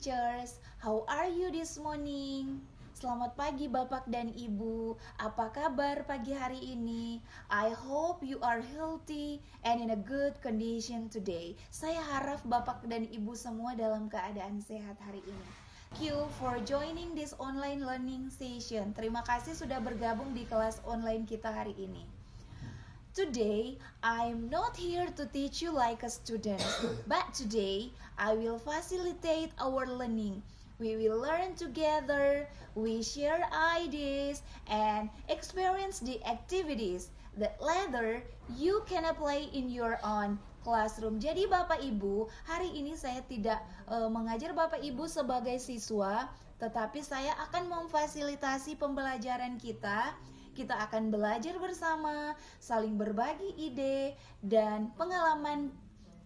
teachers, how are you this morning? Selamat pagi Bapak dan Ibu. Apa kabar pagi hari ini? I hope you are healthy and in a good condition today. Saya harap Bapak dan Ibu semua dalam keadaan sehat hari ini. Thank you for joining this online learning session. Terima kasih sudah bergabung di kelas online kita hari ini. Today, I'm not here to teach you like a student, but today, I will facilitate our learning. We will learn together, we share ideas, and experience the activities that later you can apply in your own classroom. Jadi Bapak Ibu, hari ini saya tidak mengajar Bapak Ibu sebagai siswa, tetapi saya akan memfasilitasi pembelajaran kita. Kita akan belajar bersama, saling berbagi ide dan pengalaman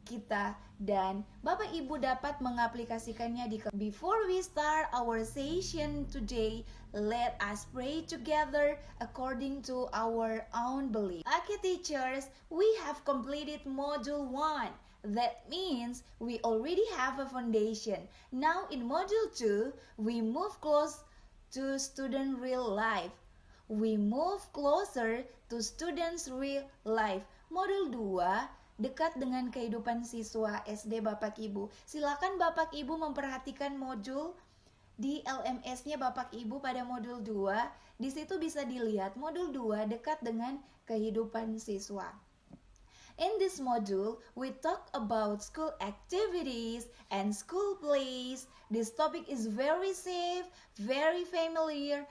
kita, dan Bapak Ibu dapat mengaplikasikannya di kelas. Before we start our session today, let us pray together according to our own belief. Okay teachers, we have completed module 1. That means we already have a foundation. Now in module 2, we move close to student real life. We move closer to students' real life. Modul 2, dekat dengan kehidupan siswa SD Bapak Ibu. Silakan Bapak Ibu memperhatikan modul di LMS-nya Bapak Ibu pada modul 2. Di situ bisa dilihat modul 2 dekat dengan kehidupan siswa. In this module, we talk about school activities and school plays. This topic is very safe, very familiar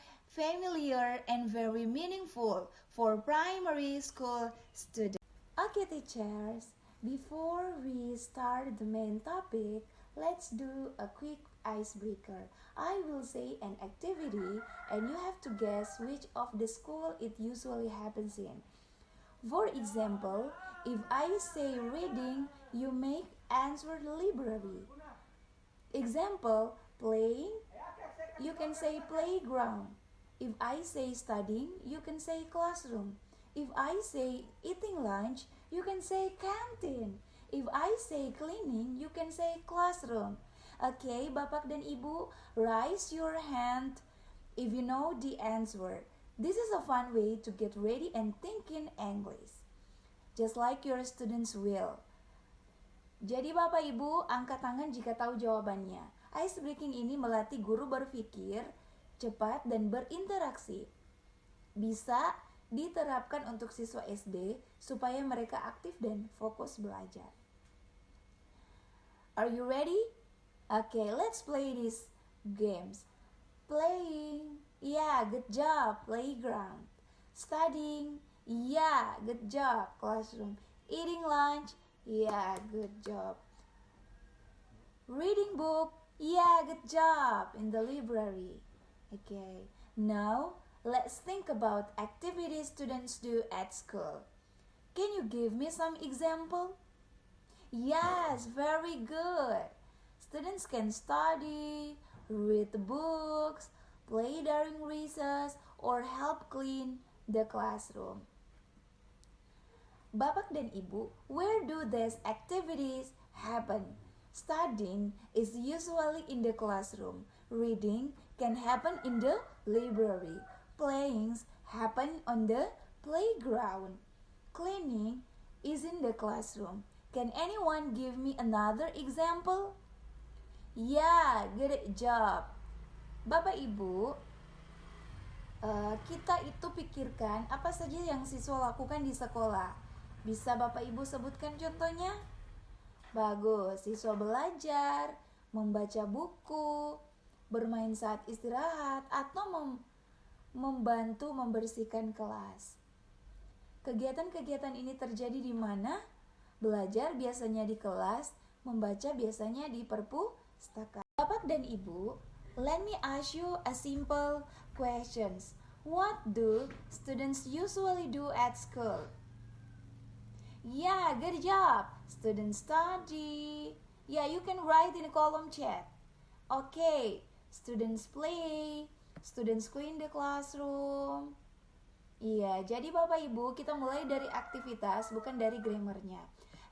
and very meaningful for primary school students. Okay teachers, before we start the main topic, let's do a quick icebreaker. I will say an activity and you have to guess which of the school it usually happens in. For example, if I say reading, you make answer library. Example, playing, you can say playground. If I say studying, you can say classroom. If I say eating lunch, you can say canteen. If I say cleaning, you can say classroom. Okay, Bapak dan Ibu, raise your hand if you know the answer. This is a fun way to get ready and think in English, just like your students will. Jadi Bapak Ibu, angkat tangan jika tahu jawabannya. Ice breaking ini melatih guru berpikir cepat dan berinteraksi. Bisa diterapkan untuk siswa SD supaya mereka aktif dan fokus belajar. Are you ready? Okay, let's play these games. Playing, yeah, good job, playground. Studying, yeah, good job, classroom. Eating lunch, yeah, good job. Reading book, yeah, good job, in the library. Okay, now let's think about activities students do at school. Can you give me some example? Yes, very good. Students can study, read books, play during recess, or help clean the classroom. Bapak dan Ibu, where do these activities happen? Studying is usually in the classroom. Reading can happen in the library. Playing happen on the playground. Cleaning is in the classroom. Can anyone give me another example? Yeah, good job. Bapak Ibu, kita itu pikirkan apa saja yang siswa lakukan di sekolah. Bisa Bapak Ibu sebutkan contohnya? Bagus, siswa belajar, membaca buku, bermain saat istirahat, atau membantu membersihkan kelas. Kegiatan-kegiatan ini terjadi di mana? Belajar biasanya di kelas, membaca biasanya di perpustakaan. Bapak dan Ibu, let me ask you a simple questions. What do students usually do at school? Yeah, good job. Students study. Yeah, you can write in the column chat. Okay, students play. Students clean the classroom. Iya, jadi Bapak Ibu, kita mulai dari aktivitas, bukan dari grammarnya.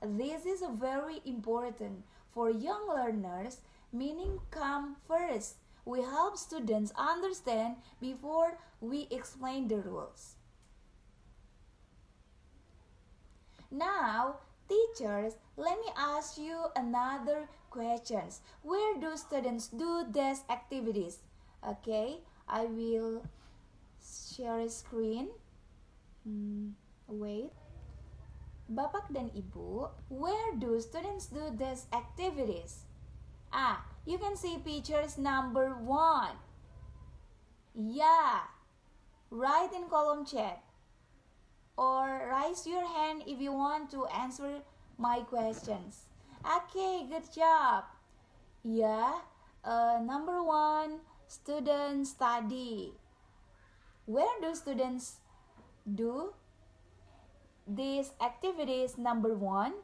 This is very important for young learners. meaning come first. We help students understand before we explain the rules. Now, teachers, let me ask you another questions. Where do students do these activities? Okay, I will share a screen. Wait. Bapak dan Ibu, where do students do these activities? You can see pictures number 1. Yeah, write in column chat. Or raise your hand if you want to answer my questions. Okay, good job. Yeah, number 1, students study. Where do students do these activities? Number 1.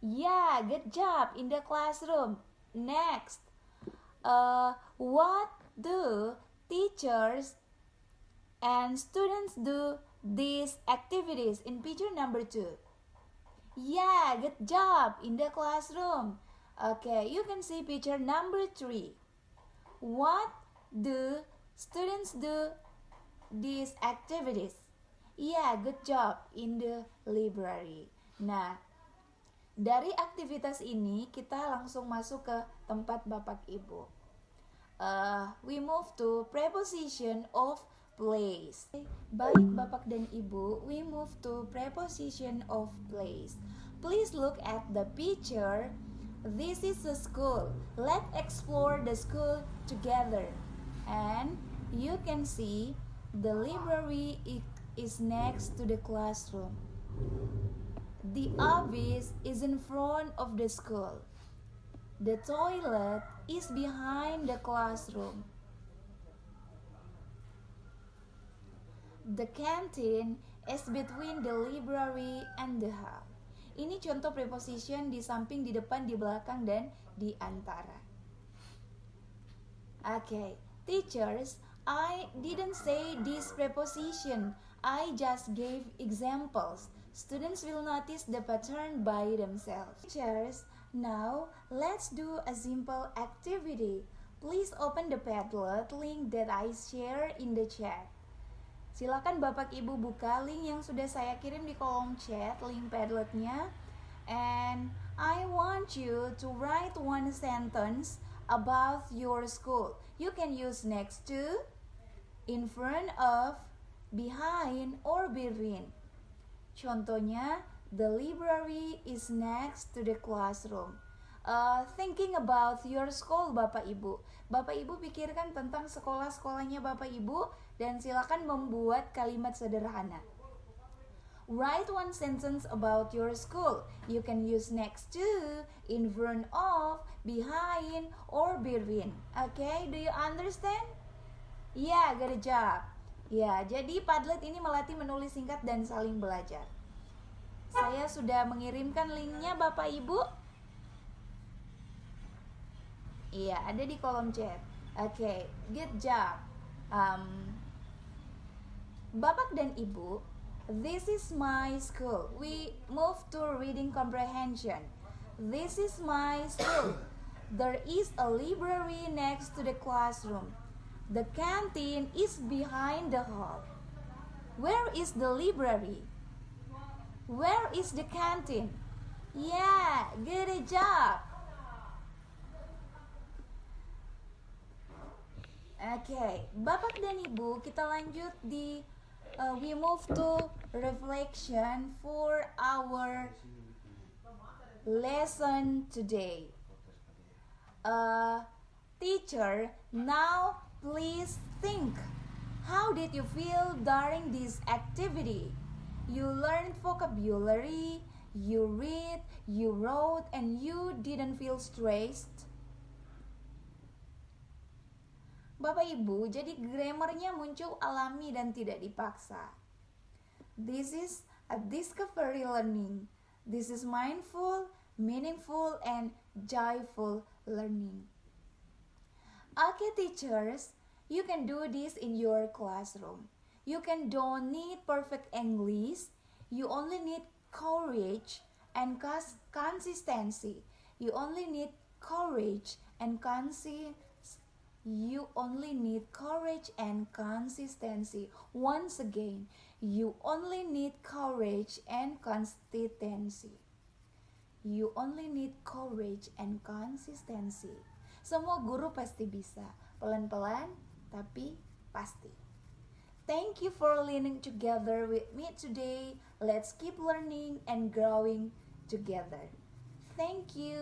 Yeah, good job, in the classroom. Next, what do teachers and students do these activities? In picture number 2. Yeah, good job, in the classroom. Okay, you can see picture number 3. What do students do these activities? Yeah, good job, in the library. Nah, dari aktivitas ini kita langsung masuk ke tempat Bapak Ibu. We move to preposition of place. Baik Bapak dan Ibu, we move to preposition of place. Please look at the picture. This is a school. Let's explore the school together. And you can see the library is next to the classroom. The office is in front of the school. The toilet is behind the classroom. The canteen is between the library and the hall. Ini contoh preposition di samping, di depan, di belakang, dan di antara. Okay, teachers, I didn't say this preposition. I just gave examples. Students will notice the pattern by themselves. Teachers, now let's do a simple activity. Please open the Padlet link that I share in the chat. Silakan Bapak Ibu buka link yang sudah saya kirim di kolom chat, link Padletnya. And I want you to write one sentence about your school. You can use next to, in front of, behind, or between. Contohnya, the library is next to the classroom. Thinking about your school, Bapak Ibu. Bapak Ibu pikirkan tentang sekolah-sekolahnya Bapak Ibu dan silakan membuat kalimat sederhana. Write one sentence about your school. You can use next to, in front of, behind, or between. Okay, do you understand? Yeah, good job. Ya, jadi Padlet ini melatih menulis singkat dan saling belajar. Saya sudah mengirimkan linknya Bapak Ibu. Iya, ada di kolom chat. Okay, good job. Bapak dan Ibu, this is my school. We move to reading comprehension. This is my school. There is a library next to the classroom. The canteen is behind the hall. Where is the library? Where is the canteen? Yeah, good job. Okay, Bapak dan Ibu, kita lanjut di we move to reflection for our lesson today. Teacher, now please think. How did you feel during this activity? You learned vocabulary, you read, you wrote, and you didn't feel stressed. Bapak Ibu, jadi grammarnya muncul alami dan tidak dipaksa. This is a discovery learning. This is mindful, meaningful, and joyful learning. Okay, teachers, you can do this in your classroom. You don't need perfect English. You only need courage and consistency. You only need courage and you only need courage and consistency. Once again, you only need courage and consistency. You only need courage and consistency. Semua guru pasti bisa, pelan-pelan tapi pasti. Thank you for learning together with me today. Let's keep learning and growing together. Thank you.